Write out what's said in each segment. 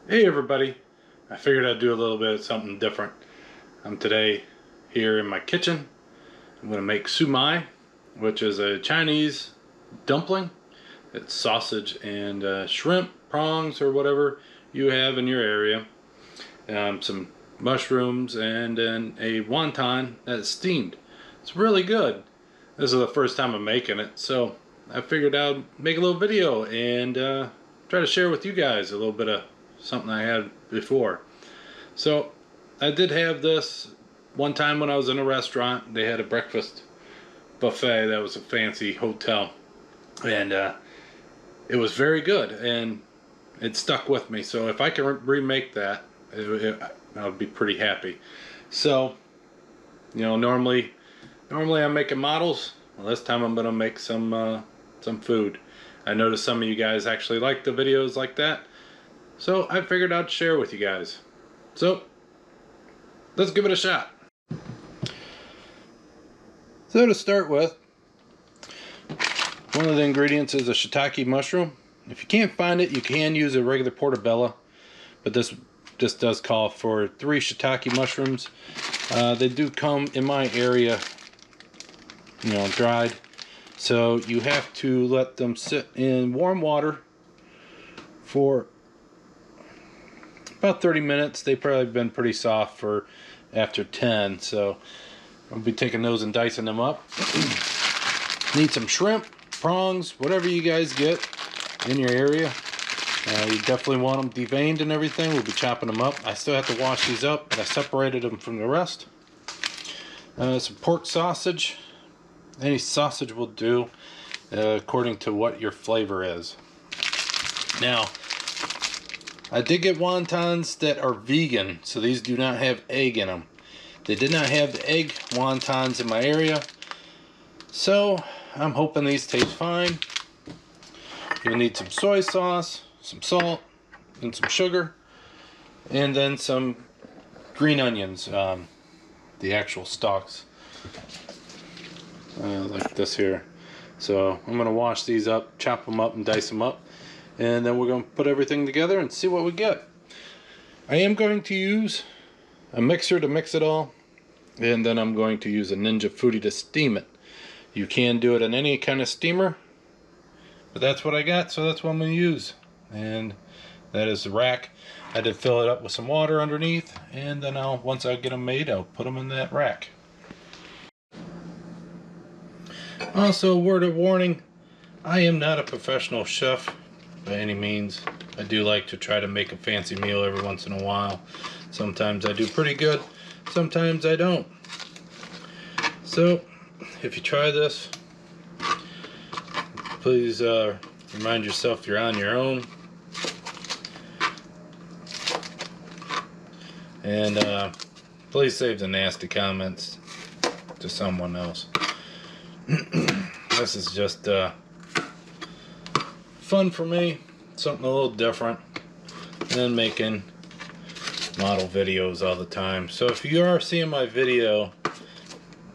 Hey everybody, I figured I'd do a little bit of something different. I'm today here in my kitchen. I'm going to make Sui Mai, which is a Chinese dumpling. It's sausage and shrimp, prongs, or whatever you have in your area. Some mushrooms and then a wonton that's steamed. It's really good. This is the first time I'm making it, so I figured I'd make a little video and try to share with you guys a little bit of something I had before. So I did have this one time when I was in a restaurant. They had a breakfast buffet that was a fancy hotel, and it was very good, and it stuck with me. So if I can remake that, I would be pretty happy. So normally I'm making models. Well, this time I'm gonna make some food. I noticed some of you guys actually like the videos like that, so I figured I'd share with you guys. So let's give it a shot. So to start with, one of the ingredients is a shiitake mushroom. If you can't find it, you can use a regular portobello, but this does call for 3 shiitake mushrooms. They do come in my area, dried. So you have to let them sit in warm water for about 30 minutes. They've probably been pretty soft for after 10, so I'll be taking those and dicing them up. Need some shrimp, prongs, whatever you guys get in your area. You definitely want them deveined and everything. We'll be chopping them up. I still have to wash these up, but I separated them from the rest. Some pork sausage. Any sausage will do, according to what your flavor is. Now, I did get wontons that are vegan, so these do not have egg in them. They did not have the egg wontons in my area, so I'm hoping these taste fine. You'll need some soy sauce, some salt, and some sugar, and then some green onions, the actual stalks, like this here. So I'm going to wash these up, chop them up, and dice them up, and then we're going to put everything together and see what we get. I am going to use a mixer to mix it all, and then I'm going to use a Ninja Foodi to steam it. You can do it in any kind of steamer, but that's what I got, so that's what I'm going to use. And that is the rack. I did fill it up with some water underneath, and then once I get them made, I'll put them in that rack. Also, a word of warning, I am not a professional chef by any means. I do like to try to make a fancy meal every once in a while. Sometimes I do pretty good, sometimes I don't. So if you try this, please remind yourself you're on your own, and please save the nasty comments to someone else. This is just fun for me, something a little different than making model videos all the time. So if you are seeing my video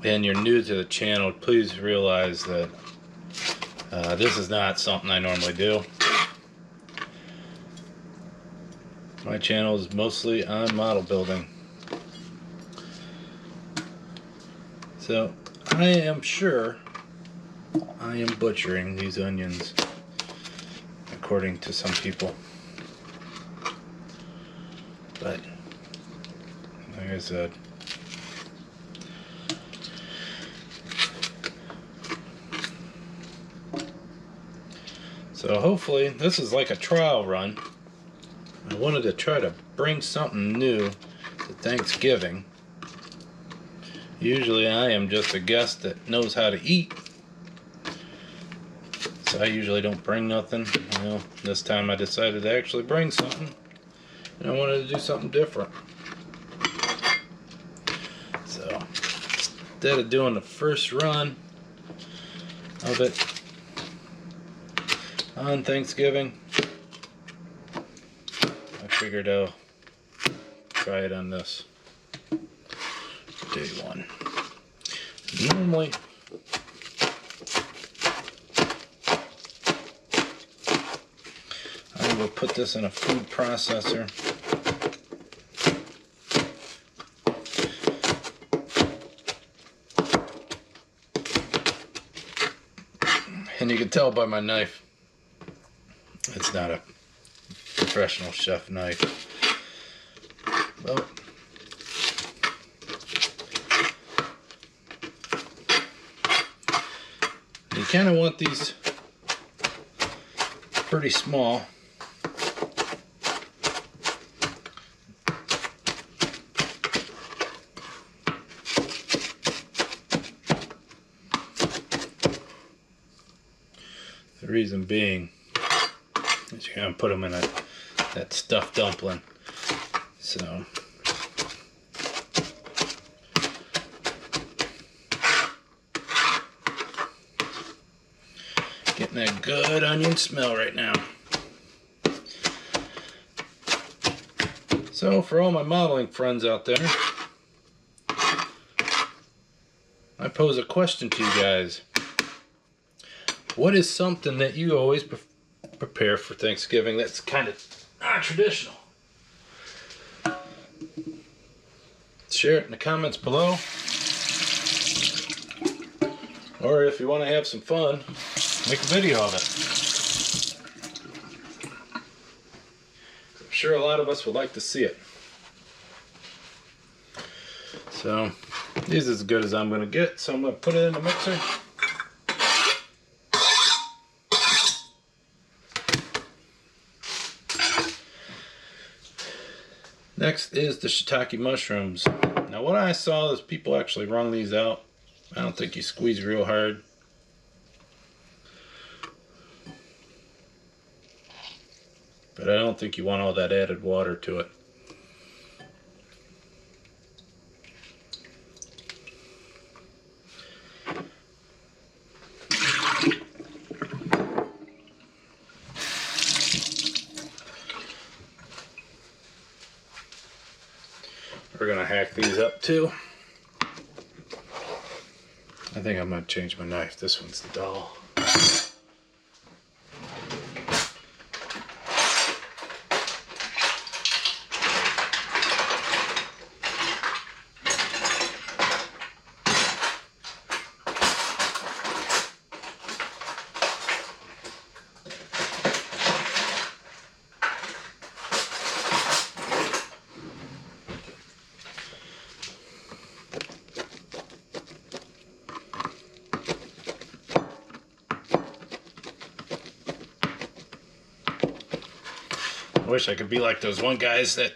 and you're new to the channel, please realize that this is not something I normally do. My channel is mostly on model building. So I am sure I am butchering these onions, according to some people. But like I said, so hopefully this is like a trial run. I wanted to try to bring something new to Thanksgiving. Usually I am just a guest that knows how to eat, so I usually don't bring nothing. Well, this time I decided to actually bring something, and I wanted to do something different. So instead of doing the first run of it on Thanksgiving, I figured I'll try it on this day one. Normally I we'll put this in a food processor. And you can tell by my knife, it's not a professional chef knife. Well, you kind of want these pretty small. The reason being is you're going to put them in that stuffed dumpling. So getting that good onion smell right now. So for all my modeling friends out there, I pose a question to you guys. What is something that you always prepare for Thanksgiving that's kind of non-traditional? Share it in the comments below. Or if you want to have some fun, make a video of it. I'm sure a lot of us would like to see it. So, these are as good as I'm going to get, so I'm going to put it in the mixer. Next is the shiitake mushrooms. Now what I saw is people actually wrung these out. I don't think you squeeze real hard. But I don't think you want all that added water to it. We're gonna hack these up too. I think I'm gonna change my knife. This one's dull. I wish I could be like those one guys that,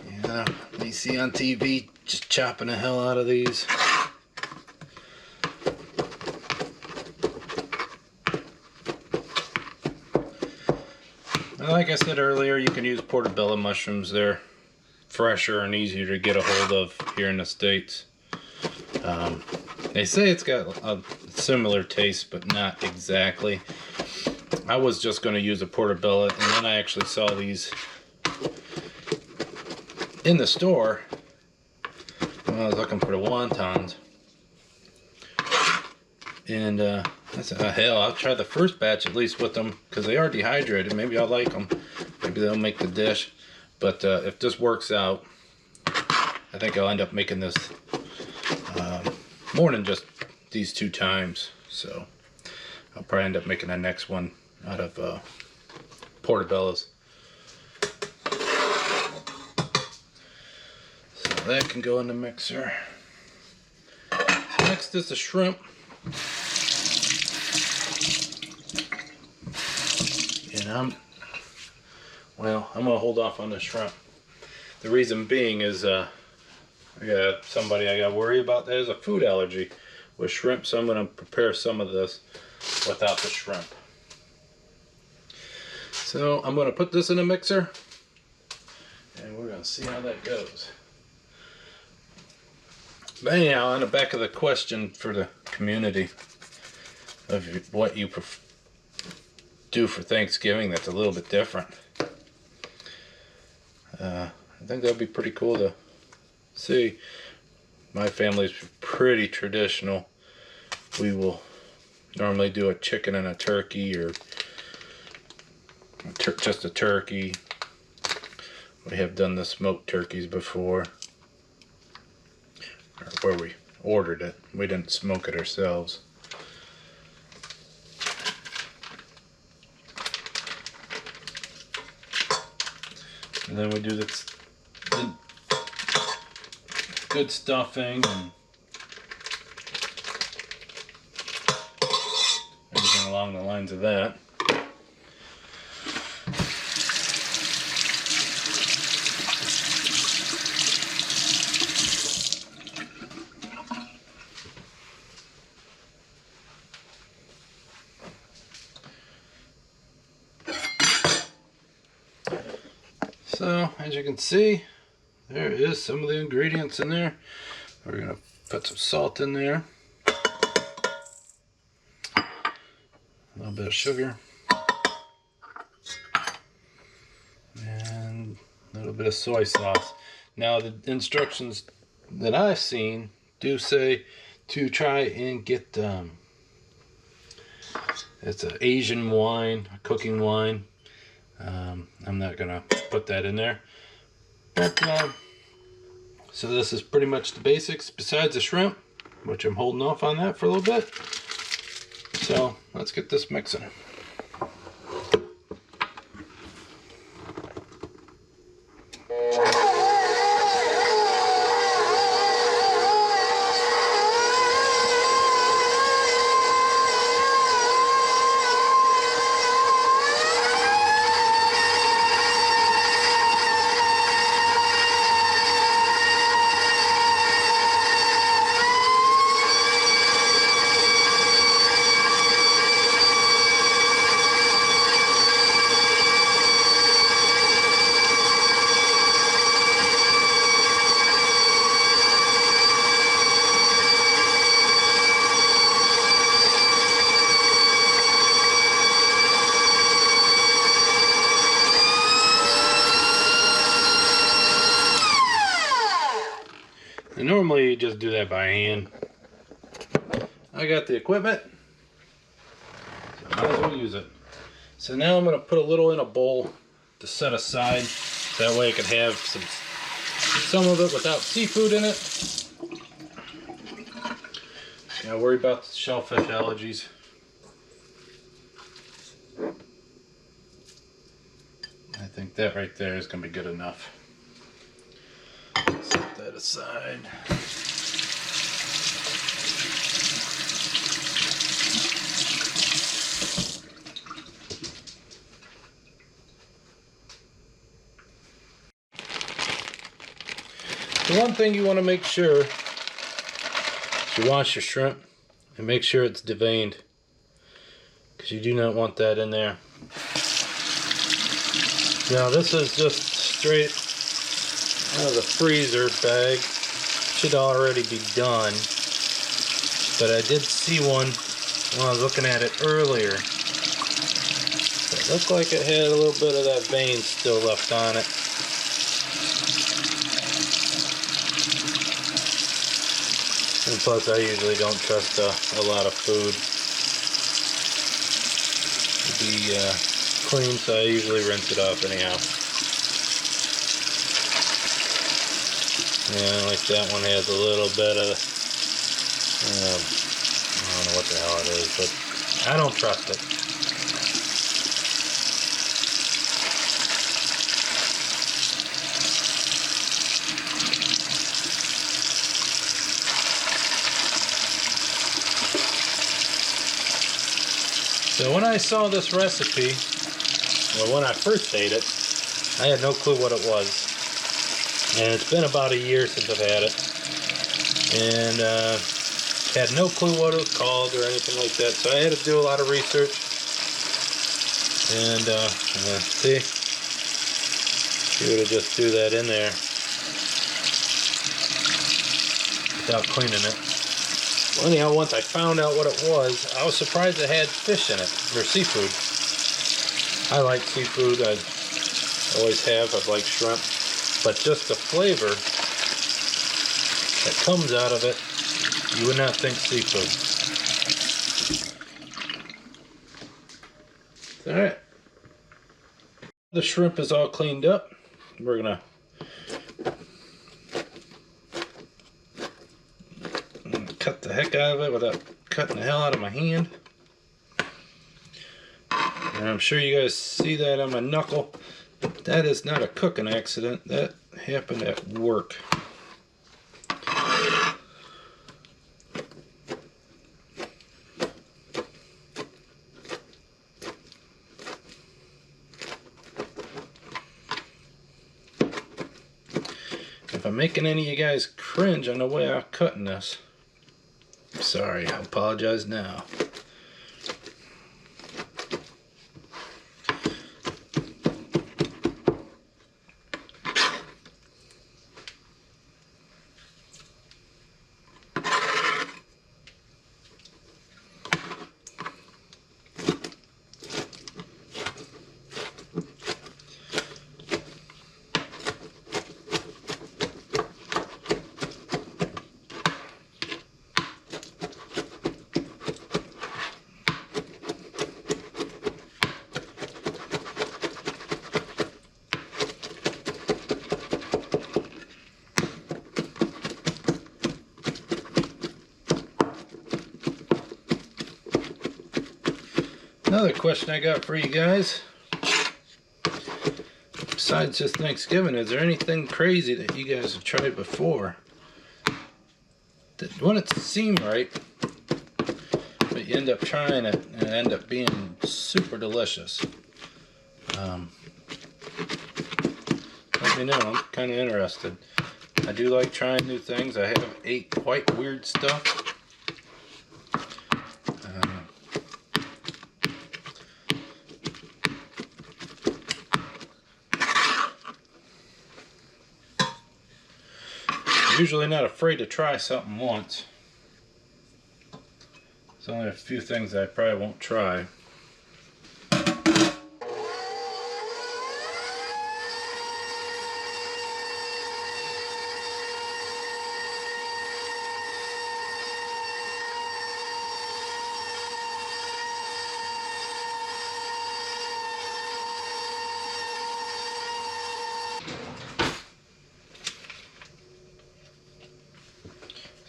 you know, you see on TV just chopping the hell out of these. Like I said earlier, you can use portobello mushrooms. They're fresher and easier to get a hold of here in the States. They say it's got a similar taste, but not exactly. I was just going to use a portobello, and then I actually saw these in the store when I was looking for the wontons. And I said, oh, hell, I'll try the first batch at least with them, because they are dehydrated. Maybe I'll like them. Maybe they'll make the dish. But if this works out, I think I'll end up making this more than just these 2 times. So I'll probably end up making the next one out of portobellos. So that can go in the mixer. Next is the shrimp. And I'm gonna hold off on the shrimp. The reason being is I got somebody I gotta worry about that has a food allergy with shrimp, so I'm gonna prepare some of this without the shrimp. So I'm gonna put this in a mixer and we're gonna see how that goes. But anyhow, on the back of the question for the community of what you do for Thanksgiving that's a little bit different. I think that'd be pretty cool to see. My family's pretty traditional. We will normally do a chicken and a turkey, or just a turkey. We have done the smoked turkeys before, or where we ordered it. We didn't smoke it ourselves. And then we do the good stuffing and everything along the lines of that. So, as you can see, there is some of the ingredients in there. We're going to put some salt in there, a little bit of sugar, and a little bit of soy sauce. Now, the instructions that I've seen do say to try and get, it's an Asian wine, a cooking wine. I'm not gonna put that in there, but so this is pretty much the basics besides the shrimp, which I'm holding off on that for a little bit. So let's get this mixing. And normally you just do that by hand. I got the equipment, so might as well use it. So now I'm going to put a little in a bowl to set aside. That way I can have some of it without seafood in it. Gotta worry about the shellfish allergies. I think that right there is going to be good enough. Set that aside. The one thing you want to make sure is you wash your shrimp and make sure it's deveined, because you do not want that in there. Now this is just straight out of the freezer bag. Should already be done, but I did see one when I was looking at it earlier. It looked like it had a little bit of that vein still left on it. And plus, I usually don't trust a lot of food to be clean, so I usually rinse it off anyhow. Yeah, like that one has a little bit of, I don't know what the hell it is, but I don't trust it. So when I saw this recipe, well, when I first ate it, I had no clue what it was. And it's been about a year since I've had it. And had no clue what it was called or anything like that. So I had to do a lot of research. And see, you would just do that in there without cleaning it. Well, anyhow, once I found out what it was, I was surprised it had fish in it, or seafood. I like seafood, I always have, I've liked shrimp, but just the flavor that comes out of it, you would not think seafood. Alright, The shrimp is all cleaned up. We're gonna cut the heck out of it without cutting the hell out of my hand. And I'm sure you guys see that on my knuckle. That is not a cooking accident. That happened at work. If I'm making any of you guys cringe on the way I'm cutting this, sorry, I apologize now. Another question I got for you guys, besides just Thanksgiving, is there anything crazy that you guys have tried before that wouldn't seem right, but you end up trying it and it end up being super delicious? Let me know, I'm kind of interested. I do like trying new things. I have ate quite weird stuff. Usually not afraid to try something once. There's only a few things that I probably won't try.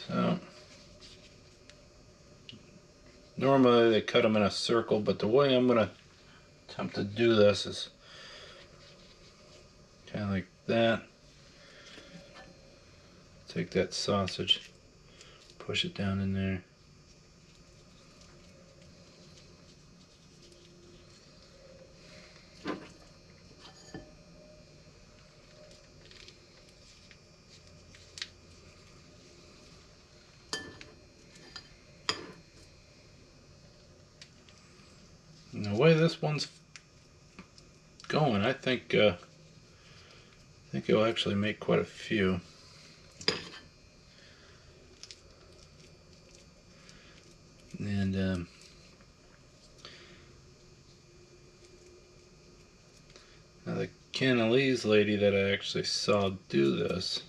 So, normally they cut them in a circle, but the way I'm going to attempt to do this is kind of like that. Take that sausage, push it down in there. And the way this one's going, I think it'll actually make quite a few. And now the Canalese lady that I actually saw do this,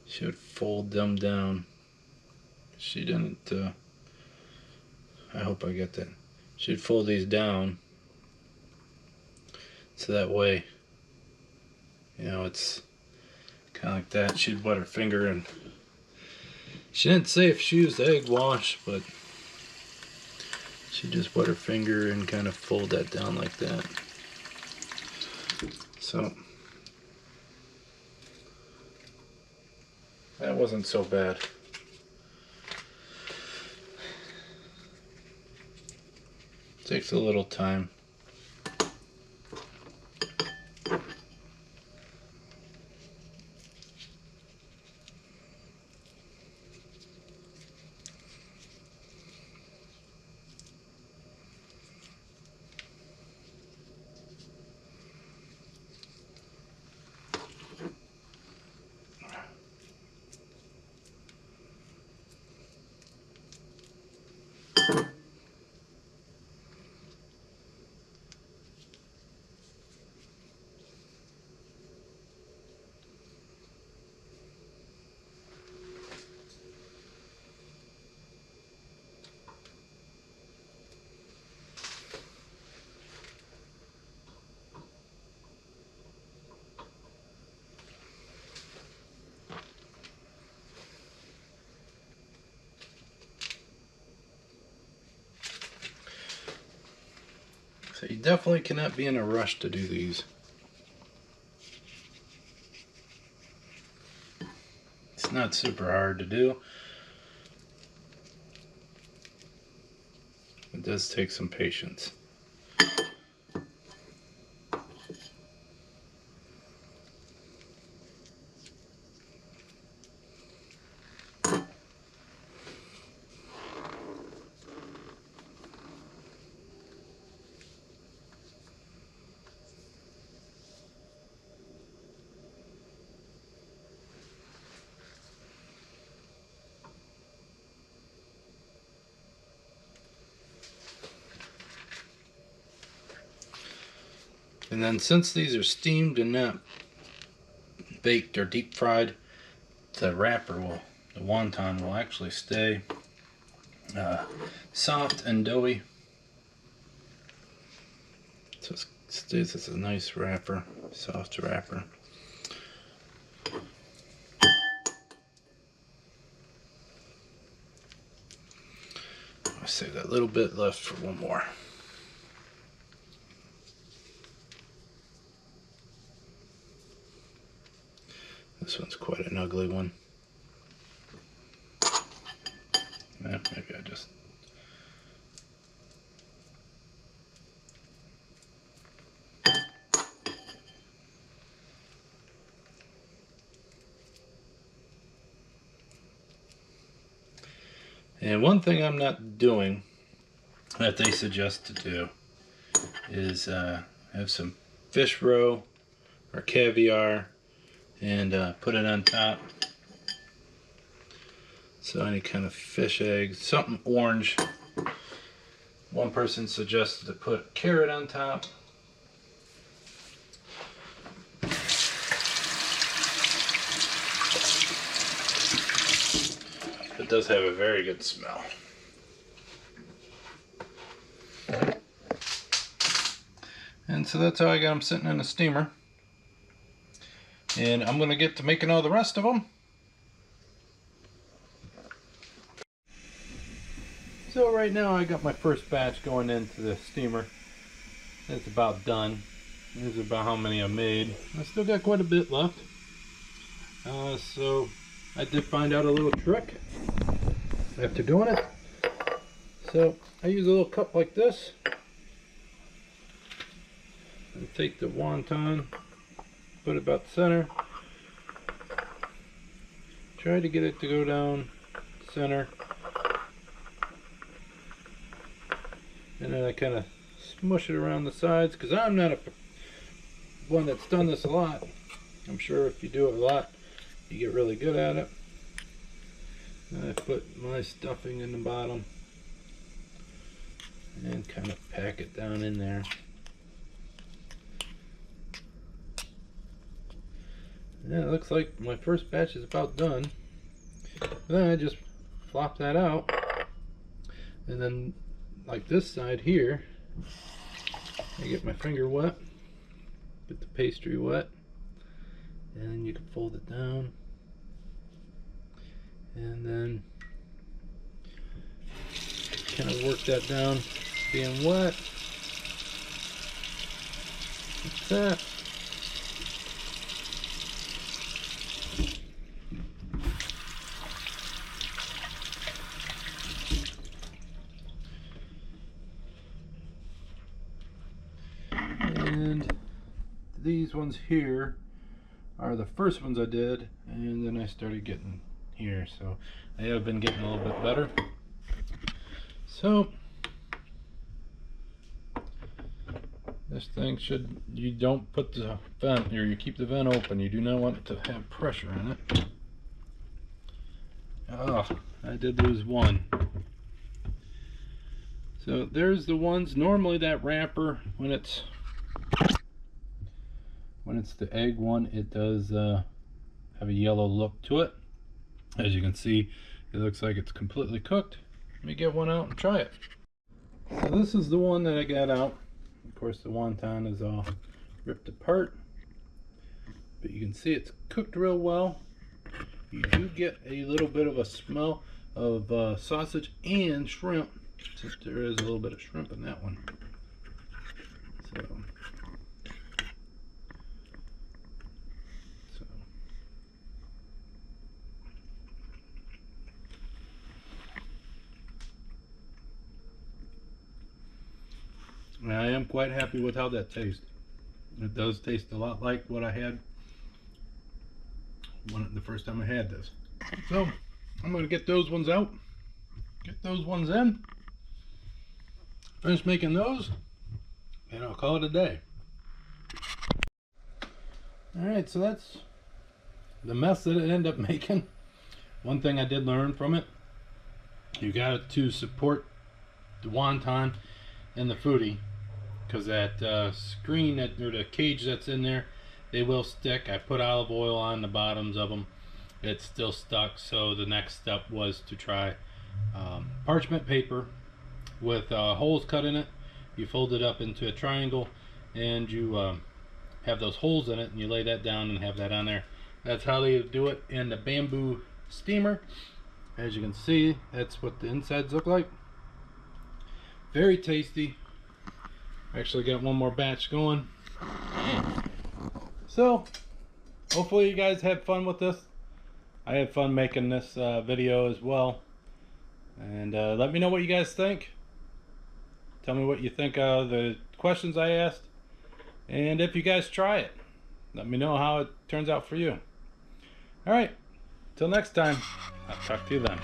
she would fold them down. She didn't, I hope I get that. She'd fold these down so that way, you know, it's kind of like that. She'd wet her finger, and she didn't say if she used egg wash, but she just wet her finger and kind of fold that down like that. So that wasn't so bad. Takes a little time. So you definitely cannot be in a rush to do these. It's not super hard to do. It does take some patience. And then since these are steamed and not baked or deep fried, the wonton will actually stay soft and doughy. So it stays as a nice wrapper, soft wrapper. I'll save that little bit left for one more. This one's quite an ugly one. Maybe I just... And one thing I'm not doing that they suggest to do is have some fish roe or caviar and put it on top. So any kind of fish eggs, something orange. One person suggested to put carrot on top. It does have a very good smell. And so that's how I got them sitting in a steamer. And I'm going to get to making all the rest of them. So right now I got my first batch going into the steamer. It's about done. Here's about how many I made. I still got quite a bit left. So I did find out a little trick after doing it. So I use a little cup like this. And take the wonton, put it about the center. Try to get it to go down center. And then I kind of smush it around the sides, because I'm not one that's done this a lot. I'm sure if you do it a lot, you get really good at it. And I put my stuffing in the bottom and kind of pack it down in there. Yeah, it looks like my first batch is about done. Then I just flop that out, and then like this side here, I get my finger wet, get the pastry wet, and then you can fold it down, and then kind of work that down, being wet, like that. And these ones here are the first ones I did, and then I started getting here, so I have been getting a little bit better. So this thing should, you don't put the vent, or you keep the vent open, you do not want it to have pressure in it. Oh, I did lose one. So there's the ones. Normally that wrapper, when it's the egg one, it does have a yellow look to it. As you can see, it looks like it's completely cooked. Let me get one out and try it. So this is the one that I got out. Of course, the wonton is all ripped apart, but you can see it's cooked real well. You do get a little bit of a smell of sausage and shrimp, since there is a little bit of shrimp in that one. So I am quite happy with how that tastes. It does taste a lot like what I had the first time I had this. So I'm going to get those ones out, get those ones in, finish making those, and I'll call it a day. Alright, so that's the mess that it ended up making. One thing I did learn from it, you got to support the wonton and the foodie, because that screen or the cage that's in there, they will stick. I put olive oil on the bottoms of them, it's still stuck. So the next step was to try parchment paper with holes cut in it. You fold it up into a triangle and you have those holes in it, and you lay that down and have that on there. That's how they do it in the bamboo steamer. As you can see, that's what the insides look like. Very tasty. Actually got one more batch going. So hopefully you guys had fun with this. I had fun making this video as well. And let me know what you guys think. Tell me what you think of the questions I asked. And if you guys try it, let me know how it turns out for you. Alright, till next time, I'll talk to you then.